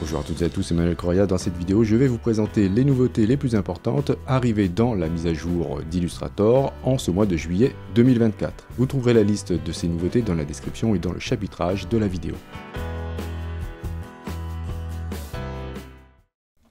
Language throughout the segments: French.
Bonjour à toutes et à tous, c'est Emmanuel Correa. Dans cette vidéo, je vais vous présenter les nouveautés les plus importantes arrivées dans la mise à jour d'Illustrator en ce mois de juillet 2024. Vous trouverez la liste de ces nouveautés dans la description et dans le chapitrage de la vidéo.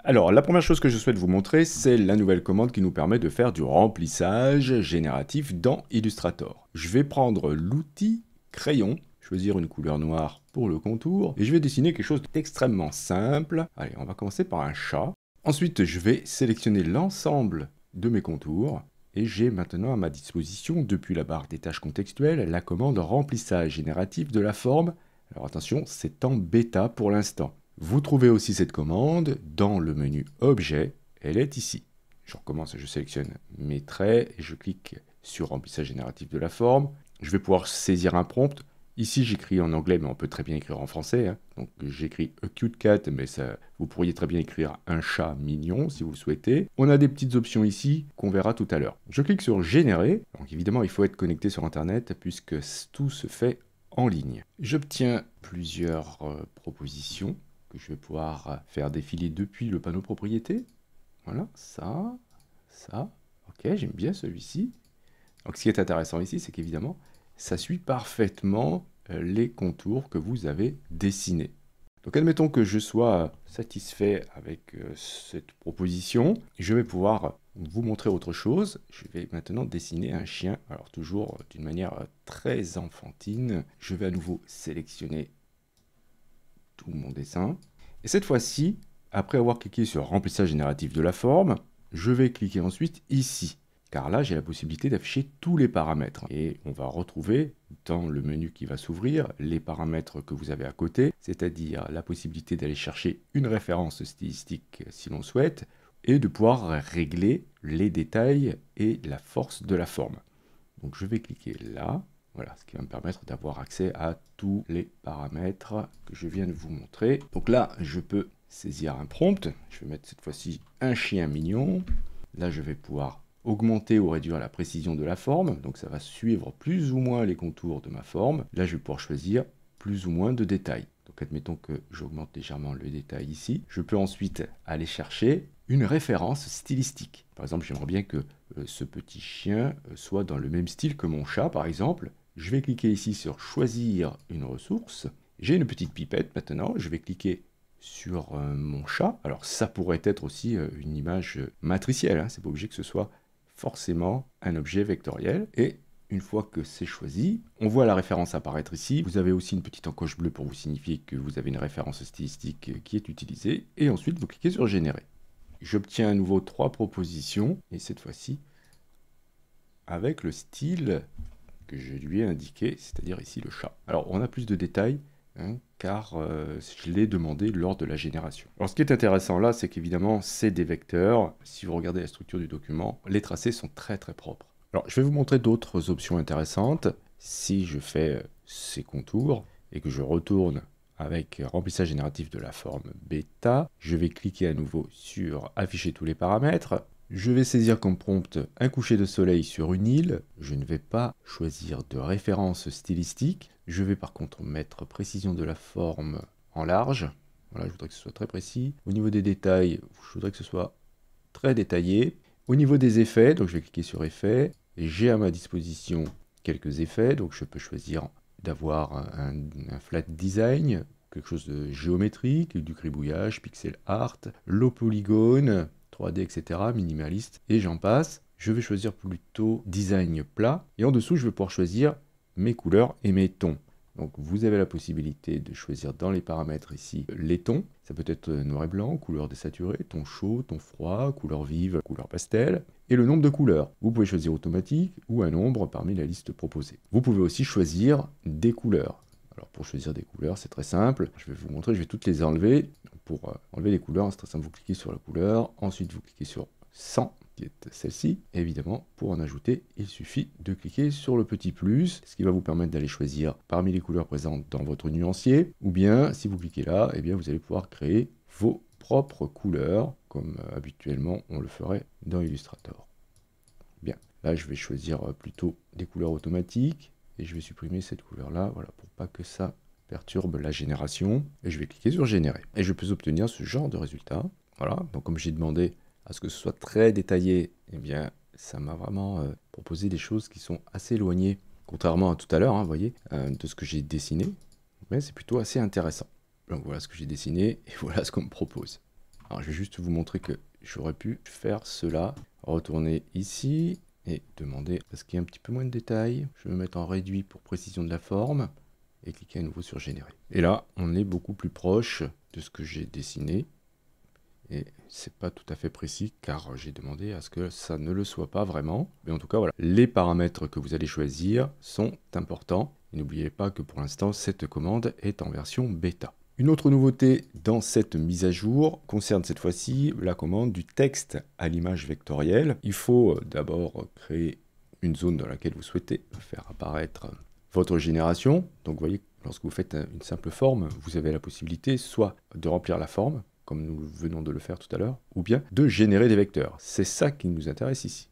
Alors, la première chose que je souhaite vous montrer, c'est la nouvelle commande qui nous permet de faire du remplissage génératif dans Illustrator. Je vais prendre l'outil crayon, choisir une couleur noire pour le contour, et je vais dessiner quelque chose d'extrêmement simple. Allez, on va commencer par un chat. Ensuite, je vais sélectionner l'ensemble de mes contours, et j'ai maintenant à ma disposition, depuis la barre des tâches contextuelles, la commande remplissage génératif de la forme. Alors attention, c'est en bêta pour l'instant. Vous trouvez aussi cette commande dans le menu Objet, elle est ici. Je recommence, je sélectionne mes traits et je clique sur remplissage génératif de la forme. Je vais pouvoir saisir un prompt. Ici j'écris en anglais, mais on peut très bien écrire en français. Hein. Donc j'écris a cute cat, mais ça, vous pourriez très bien écrire un chat mignon si vous le souhaitez. On a des petites options ici qu'on verra tout à l'heure. Je clique sur générer. Donc évidemment il faut être connecté sur internet puisque tout se fait en ligne. J'obtiens plusieurs propositions que je vais pouvoir faire défiler depuis le panneau propriété. Voilà, ça. Ok, j'aime bien celui-ci. Donc ce qui est intéressant ici, c'est qu'évidemment, ça suit parfaitement les contours que vous avez dessinés. Donc admettons que je sois satisfait avec cette proposition. Je vais pouvoir vous montrer autre chose. Je vais maintenant dessiner un chien. Alors toujours d'une manière très enfantine. Je vais à nouveau sélectionner tout mon dessin. Et cette fois-ci, après avoir cliqué sur remplissage génératif de la forme, je vais cliquer ensuite ici. Car là, j'ai la possibilité d'afficher tous les paramètres. Et on va retrouver dans le menu qui va s'ouvrir les paramètres que vous avez à côté, c'est-à-dire la possibilité d'aller chercher une référence stylistique si l'on souhaite, et de pouvoir régler les détails et la force de la forme. Donc je vais cliquer là. Voilà, ce qui va me permettre d'avoir accès à tous les paramètres que je viens de vous montrer. Donc là, je peux saisir un prompt. Je vais mettre cette fois-ci un chien mignon. Là, je vais pouvoir augmenter ou réduire la précision de la forme. Donc ça va suivre plus ou moins les contours de ma forme. Là, je vais pouvoir choisir plus ou moins de détails. Donc admettons que j'augmente légèrement le détail ici. Je peux ensuite aller chercher une référence stylistique. Par exemple, j'aimerais bien que ce petit chien soit dans le même style que mon chat, par exemple. Je vais cliquer ici sur choisir une ressource. J'ai une petite pipette maintenant. Je vais cliquer sur mon chat. Alors ça pourrait être aussi une image matricielle. Hein. C'est pas obligé que ce soit forcément un objet vectoriel. Et une fois que c'est choisi, on voit la référence apparaître ici. Vous avez aussi une petite encoche bleue pour vous signifier que vous avez une référence stylistique qui est utilisée. Et ensuite, vous cliquez sur générer. J'obtiens à nouveau 3 propositions. Et cette fois-ci, avec le style que je lui ai indiqué, c'est-à-dire ici le chat. Alors on a plus de détails, hein, car je l'ai demandé lors de la génération. Alors ce qui est intéressant là, c'est qu'évidemment c'est des vecteurs. Si vous regardez la structure du document, les tracés sont très propres. Alors je vais vous montrer d'autres options intéressantes. Si je fais ces contours et que je retourne avec remplissage génératif de la forme bêta, je vais cliquer à nouveau sur afficher tous les paramètres. Je vais saisir comme prompt un coucher de soleil sur une île. Je ne vais pas choisir de référence stylistique. Je vais par contre mettre précision de la forme en large. Voilà, je voudrais que ce soit très précis. Au niveau des détails, je voudrais que ce soit très détaillé. Au niveau des effets, donc je vais cliquer sur effets. J'ai à ma disposition quelques effets, donc je peux choisir d'avoir un flat design, quelque chose de géométrique, du gribouillage, pixel art, low polygone, 3D, etc., minimaliste, et j'en passe. Je vais choisir plutôt design plat, et en dessous, je vais pouvoir choisir mes couleurs et mes tons. Donc vous avez la possibilité de choisir dans les paramètres ici les tons. Ça peut être noir et blanc, couleur désaturée, ton chaud, ton froid, couleur vive, couleur pastel. Et le nombre de couleurs. Vous pouvez choisir automatique ou un nombre parmi la liste proposée. Vous pouvez aussi choisir des couleurs. Alors pour choisir des couleurs, c'est très simple. Je vais vous montrer, je vais toutes les enlever. Pour enlever les couleurs, c'est très simple, vous cliquez sur la couleur. Ensuite, vous cliquez sur 100, qui est celle-ci. Et évidemment, pour en ajouter, il suffit de cliquer sur le petit plus, ce qui va vous permettre d'aller choisir parmi les couleurs présentes dans votre nuancier. Ou bien, si vous cliquez là, eh bien, vous allez pouvoir créer vos propres couleurs, comme habituellement on le ferait dans Illustrator. Bien, là je vais choisir plutôt des couleurs automatiques, et je vais supprimer cette couleur-là, voilà, pour pas que ça perturbe la génération. Et je vais cliquer sur générer. Et je peux obtenir ce genre de résultat. Voilà, donc comme j'ai demandé à ce que ce soit très détaillé, eh bien ça m'a vraiment proposé des choses qui sont assez éloignées, contrairement à tout à l'heure, hein, vous voyez, de ce que j'ai dessiné. Mais c'est plutôt assez intéressant. Donc voilà ce que j'ai dessiné et voilà ce qu'on me propose. Alors je vais juste vous montrer que j'aurais pu faire cela, retourner ici et demander à ce qu'il y ait un petit peu moins de détails. Je vais me mettre en réduit pour précision de la forme et cliquer à nouveau sur générer. Et là, on est beaucoup plus proche de ce que j'ai dessiné. Et c'est pas tout à fait précis car j'ai demandé à ce que ça ne le soit pas vraiment. Mais en tout cas, voilà, les paramètres que vous allez choisir sont importants. Et n'oubliez pas que pour l'instant, cette commande est en version bêta. Une autre nouveauté dans cette mise à jour concerne cette fois-ci la commande du texte à l'image vectorielle. Il faut d'abord créer une zone dans laquelle vous souhaitez faire apparaître votre génération. Donc vous voyez, lorsque vous faites une simple forme, vous avez la possibilité soit de remplir la forme, comme nous venons de le faire tout à l'heure, ou bien de générer des vecteurs. C'est ça qui nous intéresse ici.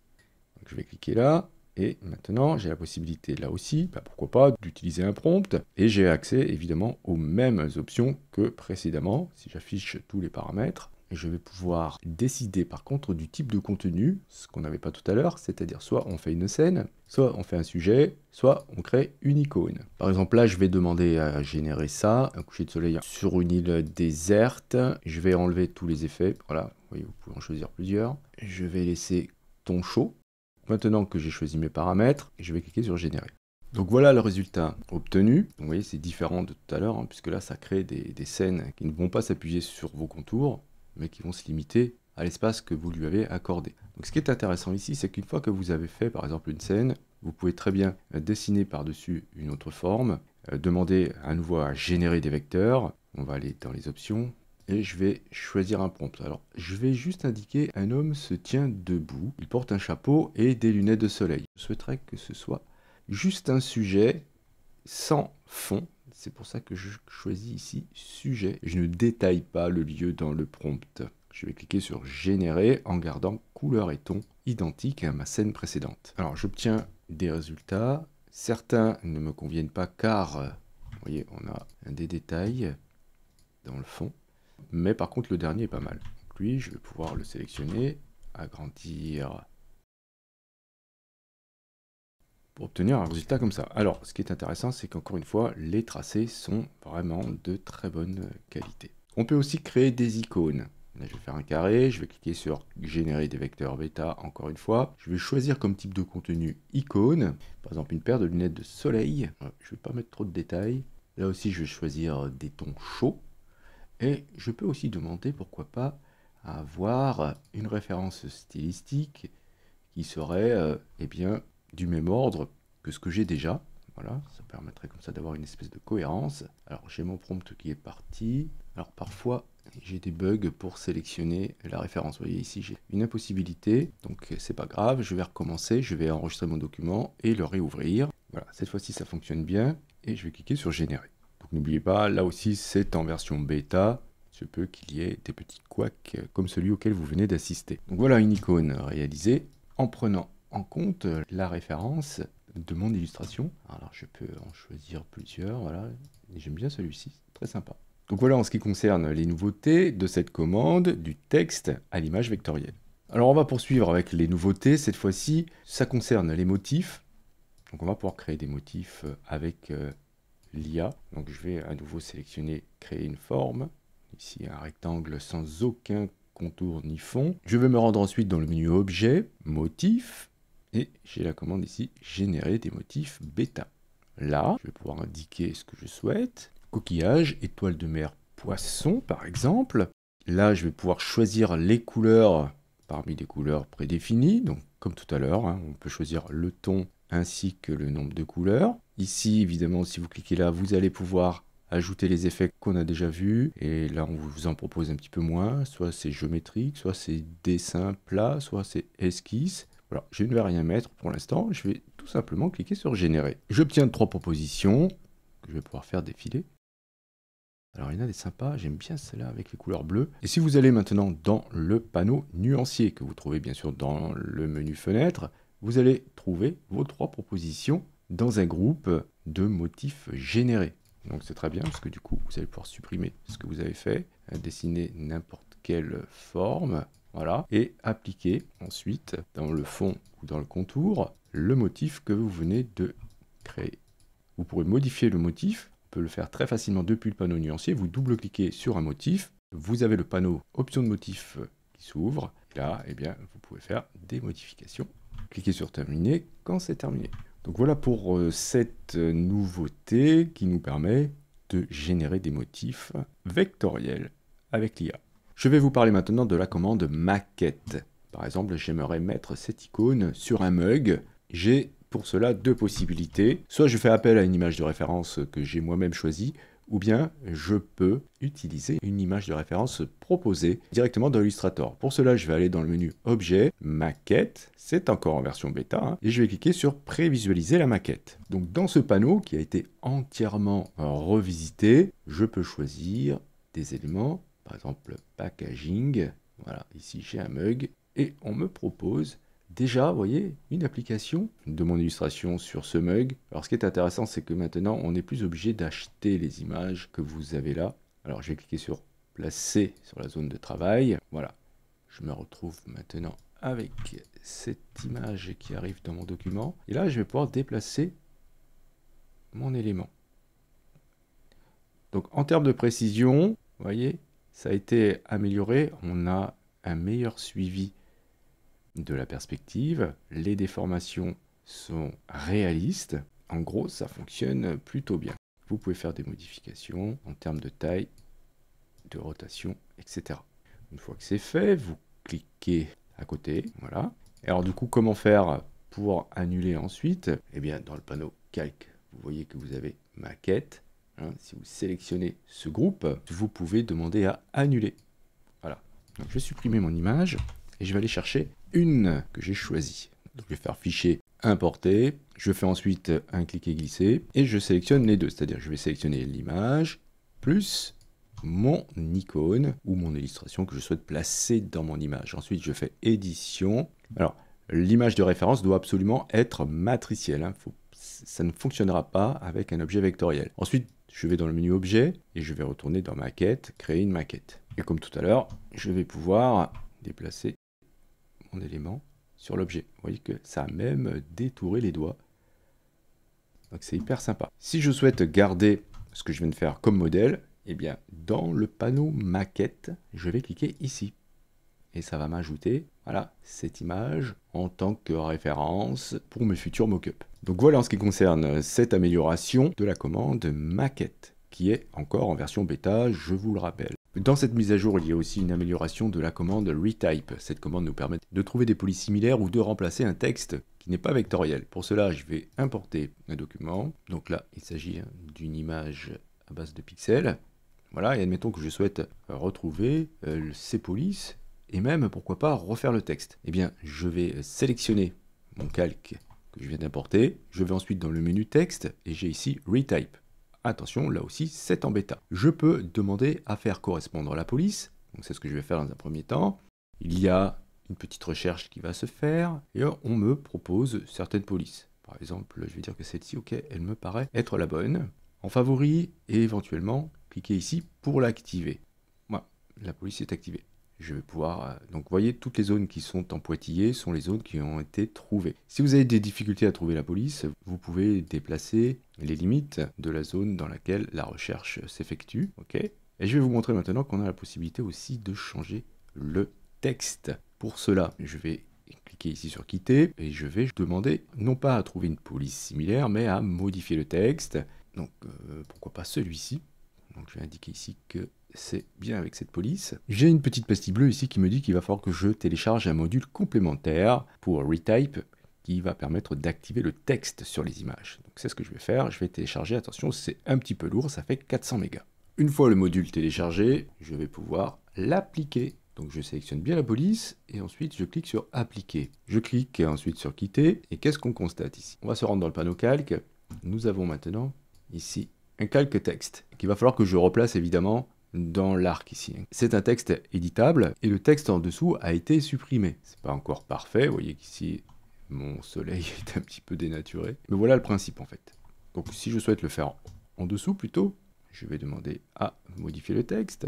Donc je vais cliquer là, et maintenant j'ai la possibilité là aussi, pourquoi pas, d'utiliser un prompt, et j'ai accès évidemment aux mêmes options que précédemment, si j'affiche tous les paramètres. Et je vais pouvoir décider par contre du type de contenu, ce qu'on n'avait pas tout à l'heure, c'est-à-dire soit on fait une scène, soit on fait un sujet, soit on crée une icône. Par exemple là je vais demander à générer ça, un coucher de soleil sur une île déserte, je vais enlever tous les effets, voilà, vous voyez, vous pouvez en choisir plusieurs. Je vais laisser ton chaud. Maintenant que j'ai choisi mes paramètres, je vais cliquer sur générer. Donc voilà le résultat obtenu. Donc vous voyez c'est différent de tout à l'heure, hein, puisque là ça crée des scènes qui ne vont pas s'appuyer sur vos contours, mais qui vont se limiter à l'espace que vous lui avez accordé. Donc ce qui est intéressant ici, c'est qu'une fois que vous avez fait par exemple une scène, vous pouvez très bien dessiner par-dessus une autre forme, demander à nouveau à générer des vecteurs. On va aller dans les options et je vais choisir un prompt. Alors je vais juste indiquer un homme se tient debout, il porte un chapeau et des lunettes de soleil. Je souhaiterais que ce soit juste un sujet sans fond. C'est pour ça que je choisis ici sujet. Je ne détaille pas le lieu dans le prompt. Je vais cliquer sur générer en gardant couleur et ton identiques à ma scène précédente. Alors j'obtiens des résultats. Certains ne me conviennent pas car, vous voyez, on a des détails dans le fond. Mais par contre le dernier est pas mal. Donc lui, je vais pouvoir le sélectionner, agrandir pour obtenir un résultat comme ça. Alors, ce qui est intéressant, c'est qu'encore une fois, les tracés sont vraiment de très bonne qualité. On peut aussi créer des icônes. Là, je vais faire un carré, je vais cliquer sur générer des vecteurs bêta, encore une fois. Je vais choisir comme type de contenu icône, par exemple une paire de lunettes de soleil. Je ne vais pas mettre trop de détails. Là aussi, je vais choisir des tons chauds. Et je peux aussi demander, pourquoi pas, à avoir une référence stylistique qui serait, eh bien, du même ordre que ce que j'ai déjà. Voilà, ça permettrait comme ça d'avoir une espèce de cohérence. Alors j'ai mon prompt qui est parti. Alors parfois j'ai des bugs pour sélectionner la référence. Vous voyez ici j'ai une impossibilité, donc c'est pas grave, je vais recommencer, je vais enregistrer mon document et le réouvrir. Voilà, cette fois-ci ça fonctionne bien et je vais cliquer sur générer. Donc n'oubliez pas, là aussi c'est en version bêta. Il se peut qu'il y ait des petits couacs comme celui auquel vous venez d'assister. Donc voilà une icône réalisée en prenant en compte la référence de mon illustration. Alors je peux en choisir plusieurs, voilà, j'aime bien celui-ci, très sympa. Donc voilà en ce qui concerne les nouveautés de cette commande du texte à l'image vectorielle. Alors on va poursuivre avec les nouveautés, cette fois-ci ça concerne les motifs. Donc on va pouvoir créer des motifs avec l'IA. Donc je vais à nouveau sélectionner créer une forme, ici un rectangle sans aucun contour ni fond. Je vais me rendre ensuite dans le menu objet, motif, et j'ai la commande ici, générer des motifs bêta. Là, je vais pouvoir indiquer ce que je souhaite. Coquillage, étoile de mer, poisson par exemple. Là, je vais pouvoir choisir les couleurs parmi les couleurs prédéfinies. Donc, comme tout à l'heure, hein, on peut choisir le ton ainsi que le nombre de couleurs. Ici, évidemment, si vous cliquez là, vous allez pouvoir ajouter les effets qu'on a déjà vus. Et là, on vous en propose un petit peu moins. Soit c'est géométrique, soit c'est dessin plat, soit c'est esquisse. Voilà, je ne vais rien mettre pour l'instant, je vais tout simplement cliquer sur générer. J'obtiens 3 propositions que je vais pouvoir faire défiler. Alors il y en a des sympas, j'aime bien celle-là avec les couleurs bleues. Et si vous allez maintenant dans le panneau nuancier que vous trouvez bien sûr dans le menu fenêtre, vous allez trouver vos 3 propositions dans un groupe de motifs générés. Donc c'est très bien parce que du coup, vous allez pouvoir supprimer ce que vous avez fait, dessiner n'importe quelle forme, voilà, et appliquer ensuite dans le fond ou dans le contour le motif que vous venez de créer. Vous pourrez modifier le motif, on peut le faire très facilement depuis le panneau nuancier, vous double-cliquez sur un motif, vous avez le panneau option de motif qui s'ouvre, et là, eh bien, vous pouvez faire des modifications. Cliquez sur terminer quand c'est terminé. Donc voilà pour cette nouveauté qui nous permet de générer des motifs vectoriels avec l'IA. Je vais vous parler maintenant de la commande maquette. Par exemple, j'aimerais mettre cette icône sur un mug. J'ai pour cela deux possibilités. Soit je fais appel à une image de référence que j'ai moi-même choisie, ou bien je peux utiliser une image de référence proposée directement dans Illustrator. Pour cela, je vais aller dans le menu Objet, Maquette, c'est encore en version bêta, hein, et je vais cliquer sur Prévisualiser la maquette. Donc dans ce panneau qui a été entièrement revisité, je peux choisir des éléments, par exemple Packaging, voilà, ici j'ai un mug, et on me propose déjà, vous voyez, une application de mon illustration sur ce mug. Alors ce qui est intéressant, c'est que maintenant, on n'est plus obligé d'acheter les images que vous avez là. Alors je vais cliquer sur placer sur la zone de travail. Voilà, je me retrouve maintenant avec cette image qui arrive dans mon document. Et là, je vais pouvoir déplacer mon élément. Donc en termes de précision, vous voyez, ça a été amélioré. On a un meilleur suivi de la perspective, les déformations sont réalistes. En gros, ça fonctionne plutôt bien. Vous pouvez faire des modifications en termes de taille, de rotation, etc. Une fois que c'est fait, vous cliquez à côté, voilà. Et alors du coup, comment faire pour annuler ensuite? Eh bien, dans le panneau calque, vous voyez que vous avez maquette. Hein, si vous sélectionnez ce groupe, vous pouvez demander à annuler. Voilà. Donc, je vais supprimer mon image et je vais aller chercher une que j'ai choisie. Donc je vais faire fichier importer, je fais ensuite un cliquer glisser et je sélectionne les deux, c'est-à-dire je vais sélectionner l'image plus mon icône ou mon illustration que je souhaite placer dans mon image. Ensuite je fais édition. Alors l'image de référence doit absolument être matricielle, hein. Ça ne fonctionnera pas avec un objet vectoriel. Ensuite je vais dans le menu objet et je vais retourner dans maquette, créer une maquette. Et comme tout à l'heure, je vais pouvoir déplacer mon élément sur l'objet. Vous voyez que ça a même détouré les doigts. Donc c'est hyper sympa. Si je souhaite garder ce que je viens de faire comme modèle, eh bien dans le panneau maquette, je vais cliquer ici. Et ça va m'ajouter, voilà, cette image en tant que référence pour mes futurs mock-ups. Donc voilà en ce qui concerne cette amélioration de la commande maquette, qui est encore en version bêta, je vous le rappelle. Dans cette mise à jour, il y a aussi une amélioration de la commande retype. Cette commande nous permet de trouver des polices similaires ou de remplacer un texte qui n'est pas vectoriel. Pour cela, je vais importer un document. Donc là, il s'agit d'une image à base de pixels. Voilà, et admettons que je souhaite retrouver ces polices et même, pourquoi pas, refaire le texte. Eh bien, je vais sélectionner mon calque que je viens d'importer. Je vais ensuite dans le menu texte et j'ai ici retype. Attention, là aussi, c'est en bêta. Je peux demander à faire correspondre la police. Donc c'est ce que je vais faire dans un premier temps. Il y a une petite recherche qui va se faire et on me propose certaines polices. Par exemple, je vais dire que celle-ci, ok, elle me paraît être la bonne. En favori et éventuellement, cliquez ici pour l'activer. Voilà, la police est activée. Je vais pouvoir... Donc vous voyez, toutes les zones qui sont en pointillé sont les zones qui ont été trouvées. Si vous avez des difficultés à trouver la police, vous pouvez déplacer les limites de la zone dans laquelle la recherche s'effectue. Okay, et je vais vous montrer maintenant qu'on a la possibilité aussi de changer le texte. Pour cela, je vais cliquer ici sur quitter et je vais demander non pas à trouver une police similaire, mais à modifier le texte. Donc pourquoi pas celui-ci. Donc je vais indiquer ici que c'est bien avec cette police. J'ai une petite pastille bleue ici qui me dit qu'il va falloir que je télécharge un module complémentaire pour Retype qui va permettre d'activer le texte sur les images. Donc c'est ce que je vais faire. Je vais télécharger, attention, c'est un petit peu lourd, ça fait 400 mégas. Une fois le module téléchargé, je vais pouvoir l'appliquer. Donc je sélectionne bien la police et ensuite je clique sur appliquer. Je clique ensuite sur quitter et qu'est-ce qu'on constate ici? On va se rendre dans le panneau calque. Nous avons maintenant ici un calque texte qu'il va falloir que je replace évidemment dans l'arc ici. C'est un texte éditable et le texte en dessous a été supprimé. C'est pas encore parfait, vous voyez qu'ici mon soleil est un petit peu dénaturé. Mais voilà le principe en fait. Donc si je souhaite le faire en dessous plutôt. Je vais demander à modifier le texte.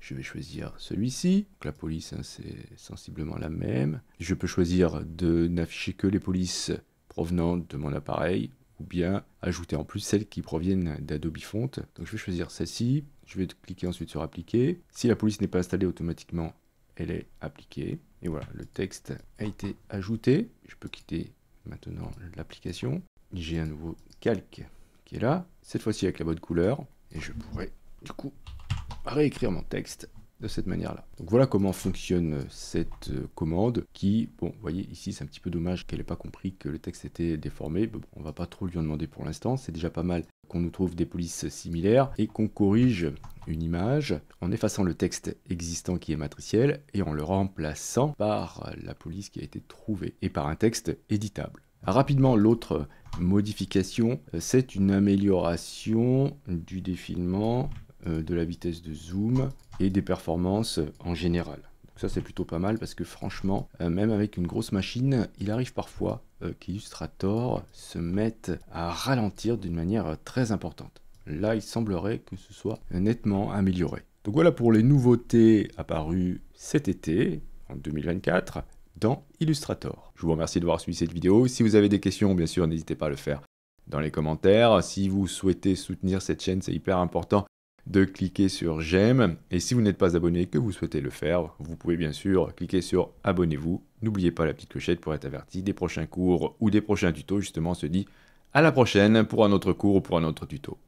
Je vais choisir celui-ci. Donc la police, hein, c'est sensiblement la même. Je peux choisir de n'afficher que les polices provenant de mon appareil, ou bien ajouter en plus celles qui proviennent d'Adobe Font. Donc je vais choisir celle-ci, je vais cliquer ensuite sur appliquer. Si la police n'est pas installée automatiquement, elle est appliquée. Et voilà, le texte a été ajouté. Je peux quitter maintenant l'application. J'ai un nouveau calque qui est là, cette fois-ci avec la bonne couleur. Et je pourrais du coup réécrire mon texte de cette manière-là. Donc voilà comment fonctionne cette commande qui, bon, vous voyez ici c'est un petit peu dommage qu'elle n'ait pas compris que le texte était déformé. Bon, on va pas trop lui en demander pour l'instant, c'est déjà pas mal qu'on nous trouve des polices similaires et qu'on corrige une image en effaçant le texte existant qui est matriciel et en le remplaçant par la police qui a été trouvée et par un texte éditable. Rapidement, l'autre modification, c'est une amélioration du défilement, de la vitesse de zoom et des performances en général. Donc ça c'est plutôt pas mal parce que franchement, même avec une grosse machine, il arrive parfois qu'Illustrator se mette à ralentir d'une manière très importante. Là, il semblerait que ce soit nettement amélioré. Donc voilà pour les nouveautés apparues cet été, en 2024, dans Illustrator. Je vous remercie d'avoir suivi cette vidéo. Si vous avez des questions, bien sûr, n'hésitez pas à le faire dans les commentaires. Si vous souhaitez soutenir cette chaîne, c'est hyper important de cliquer sur j'aime. Et si vous n'êtes pas abonné et que vous souhaitez le faire, vous pouvez bien sûr cliquer sur abonnez-vous. N'oubliez pas la petite clochette pour être averti des prochains cours ou des prochains tutos. Justement, on se dit à la prochaine pour un autre cours ou pour un autre tuto.